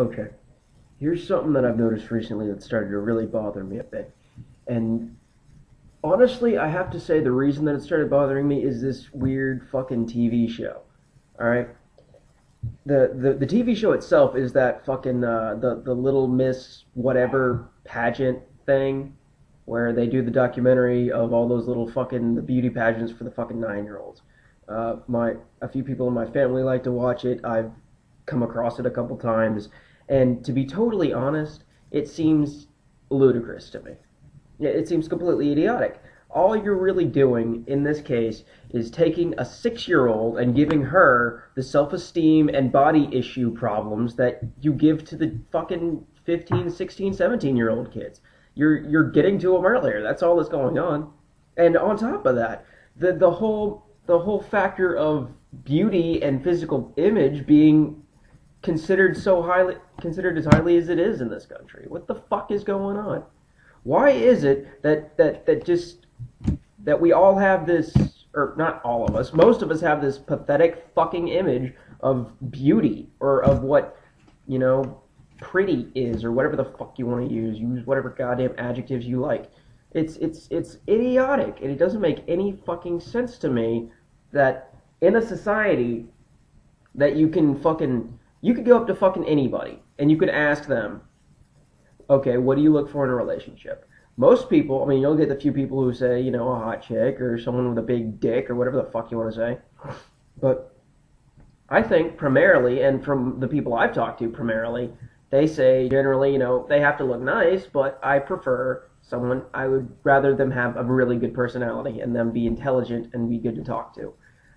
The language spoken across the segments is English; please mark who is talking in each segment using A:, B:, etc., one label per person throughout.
A: Okay. Here's something that I've noticed recently that started to really bother me a bit. And honestly, I have to say the reason that it started bothering me is this weird fucking TV show. All right? The TV show itself is that fucking the Little Miss whatever pageant thing where they do the documentary of all those little fucking the beauty pageants for the fucking 9-year-olds. My a few people in my family like to watch it. I've come across it a couple times, and to be totally honest, it seems ludicrous to me. Yeah, it seems completely idiotic. All you're really doing in this case is taking a 6-year-old and giving her the self-esteem and body issue problems that you give to the fucking 15, 16, 17-year-old kids. You're getting to them earlier. That's all that's going on. And on top of that, the whole factor of beauty and physical image being considered as highly as it is in this country. What the fuck is going on? Why is it that we all have this, or not all of us, most of us have this pathetic fucking image of beauty, or of what, you know, pretty is, or whatever the fuck you want to use. Use whatever goddamn adjectives you like. It's idiotic, and it doesn't make any fucking sense to me that in a society that you could go up to fucking anybody and you could ask them, okay, what do you look for in a relationship? Most people, I mean, you'll get the few people who say, you know, a hot chick or someone with a big dick or whatever the fuck you want to say. But I think primarily, and from the people I've talked to primarily, they say generally, you know, they have to look nice, but I would rather them have a really good personality and them be intelligent and be good to talk to.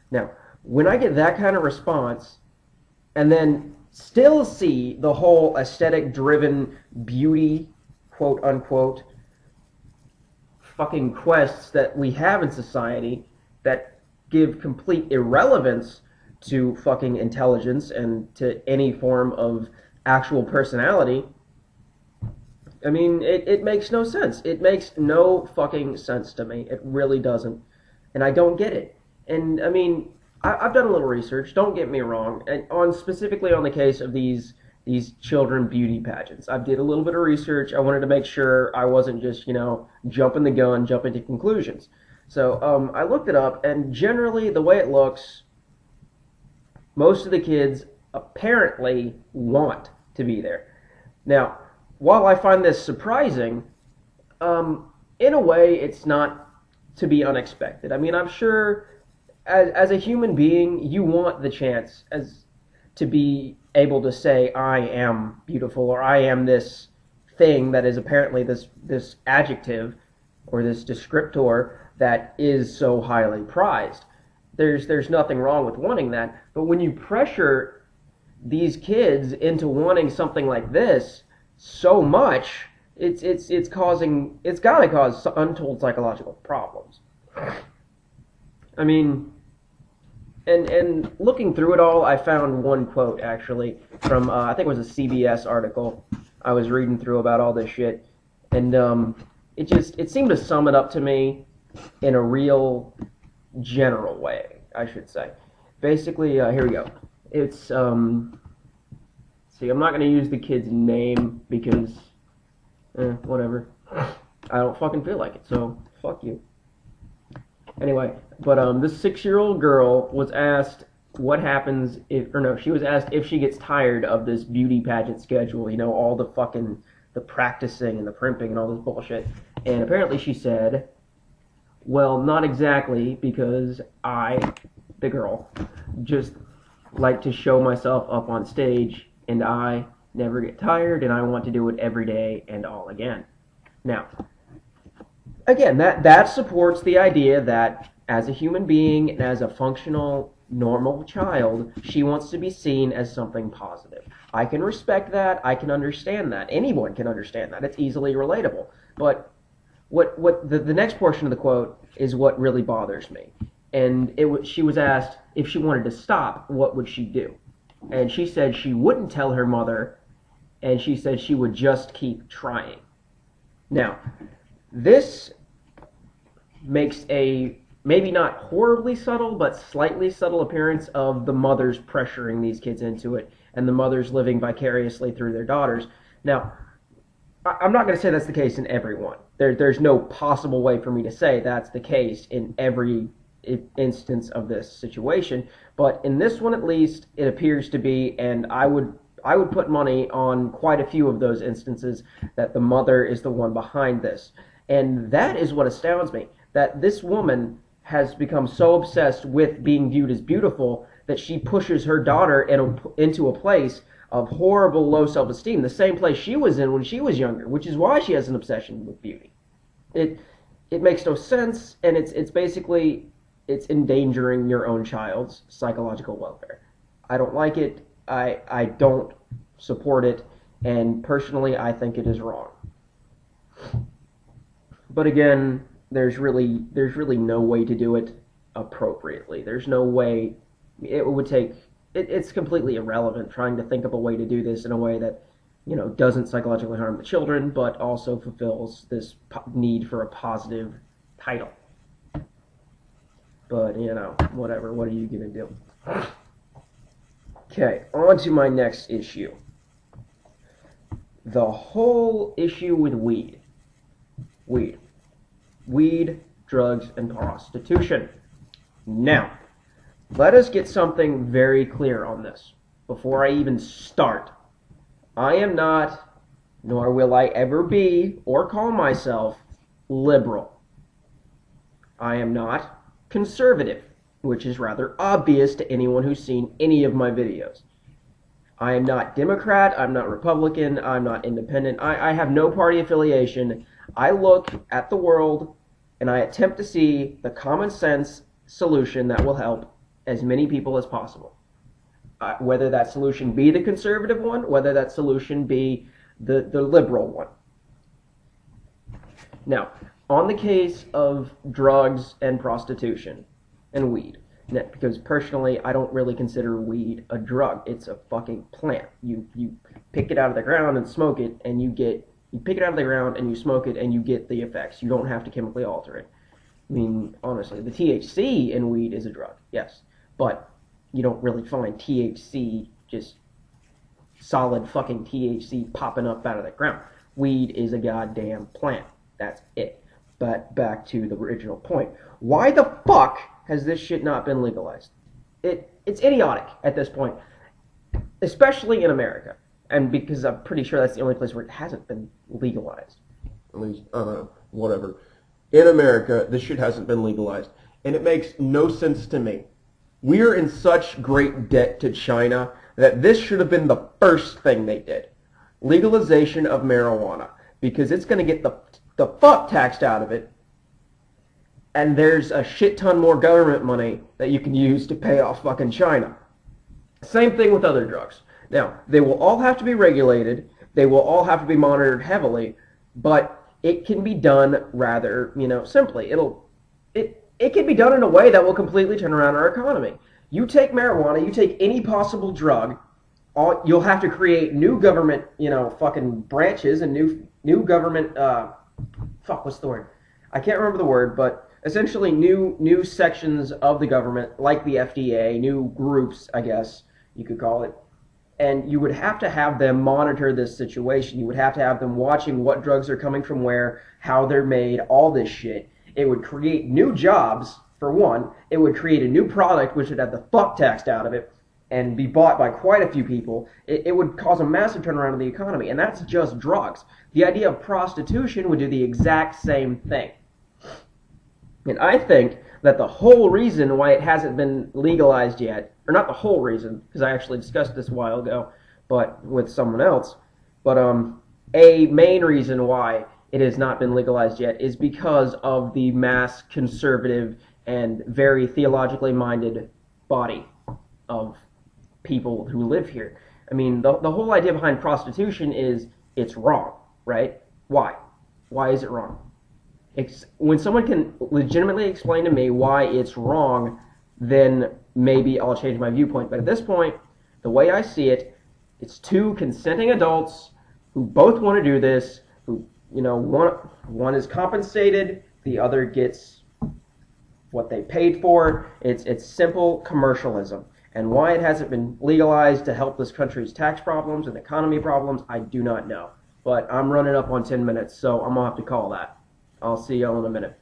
A: Now, when I get that kind of response, and then still see the whole aesthetic driven beauty, quote unquote, fucking quests that we have in society that give complete irrelevance to fucking intelligence and to any form of actual personality. I mean, it makes no sense. It makes no fucking sense to me. It really doesn't. And I don't get it. And I mean, I've done a little research. Don't get me wrong, and specifically on the case of these children beauty pageants. I did a little bit of research. I wanted to make sure I wasn't just, you know, jumping the gun, jumping to conclusions. So I looked it up, and generally the way it looks, most of the kids apparently want to be there. Now, while I find this surprising, in a way it's not to be unexpected. I mean, I'm sure as a human being, you want the chance as to be able to say, I am beautiful, or I am this thing that is apparently this adjective or this descriptor that is so highly prized. There's nothing wrong with wanting that, but when you pressure these kids into wanting something like this so much, it's got to cause untold psychological problems. I mean, and looking through it all, I found one quote actually from I think it was a CBS article I was reading through about all this shit, and it seemed to sum it up to me in a real general way, I should say. Basically, here we go. It's see, I'm not gonna use the kid's name because whatever. I don't fucking feel like it, so fuck you. Anyway, but this 6-year-old girl was asked what happens if, or no, she was asked if she gets tired of this beauty pageant schedule, you know, all the fucking, the practicing and the primping and all this bullshit. And apparently she said, well, not exactly, because I, the girl, just like to show myself up on stage, and I never get tired, and I want to do it every day and all again. Now, again, that supports the idea that as a human being and as a functional, normal child, she wants to be seen as something positive. I can respect that. I can understand that. Anyone can understand that. It's easily relatable. But what the next portion of the quote is what really bothers me. And she was asked if she wanted to stop, what would she do? And she said she wouldn't tell her mother, and she said she would just keep trying. Now, this makes a maybe not horribly subtle, but slightly subtle appearance of the mothers pressuring these kids into it and the mothers living vicariously through their daughters. Now, I'm not going to say that's the case in everyone. There's no possible way for me to say that's the case in every instance of this situation, but in this one at least, it appears to be, and I would put money on quite a few of those instances that the mother is the one behind this. And that is what astounds me, that this woman has become so obsessed with being viewed as beautiful that she pushes her daughter into a place of horrible low self-esteem, the same place she was in when she was younger, which is why she has an obsession with beauty. It makes no sense, and it's basically, it's endangering your own child's psychological welfare. I don't like it. I don't support it, and personally, I think it is wrong. But again, there's really no way to do it appropriately. There's no way. It would take. It's completely irrelevant trying to think of a way to do this in a way that, you know, doesn't psychologically harm the children, but also fulfills this need for a positive title. But, you know, whatever. What are you gonna do? Okay, on to my next issue. The whole issue with weed. Weed, drugs, and prostitution. Now, let us get something very clear on this before I even start. I am not, nor will I ever be, or call myself, liberal. I am not conservative, which is rather obvious to anyone who's seen any of my videos. I am not Democrat, I'm not Republican, I'm not independent. I have no party affiliation. I look at the world and I attempt to see the common sense solution that will help as many people as possible. Whether that solution be the conservative one, whether that solution be the liberal one. Now, on the case of drugs and prostitution and weed, because personally I don't really consider weed a drug. It's a fucking plant. You pick it out of the ground and smoke it, and you pick it out of the ground and you smoke it and you get the effects. You don't have to chemically alter it. I mean, honestly, the THC in weed is a drug, yes, but you don't really find THC, just solid fucking THC popping up out of the ground. Weed is a goddamn plant. That's it. But back to the original point. Why the fuck has this shit not been legalized? It's idiotic at this point, especially in America. And because I'm pretty sure that's the only place where it hasn't been legalized.
B: At least, whatever. In America, this shit hasn't been legalized. And it makes no sense to me. We are in such great debt to China that this should have been the first thing they did. Legalization of marijuana. Because it's going to get the fuck taxed out of it. And there's a shit ton more government money that you can use to pay off fucking China. Same thing with other drugs. Now, they will all have to be regulated. They will all have to be monitored heavily. But it can be done rather, simply. It can be done in a way that will completely turn around our economy. You take marijuana, you take any possible drug, you'll have to create new government, fucking branches and new government, what's the word? I can't remember the word, but essentially new sections of the government, like the FDA, new groups, I guess you could call it. And you would have to have them monitor this situation. You would have to have them watching what drugs are coming from where, how they're made, all this shit. It would create new jobs, for one. It would create a new product which would have the fuck taxed out of it and be bought by quite a few people. It would cause a massive turnaround of the economy, and that's just drugs. The idea of prostitution would do the exact same thing. And I think that the whole reason why it hasn't been legalized yet, or not the whole reason, because I actually discussed this a while ago, but with someone else, but a main reason why it has not been legalized yet is because of the mass conservative and very theologically minded body of people who live here. I mean, the whole idea behind prostitution is it's wrong, right? Why? Why is it wrong? When someone can legitimately explain to me why it's wrong, then maybe I'll change my viewpoint. But at this point, the way I see it, it's two consenting adults who both want to do this, who, one is compensated, the other gets what they paid for. It's simple commercialism.
A: And why it hasn't been legalized to help this country's tax problems and economy problems, I do not know. But I'm running up on 10 minutes, so I'm going to have to call that. I'll see y'all in a minute.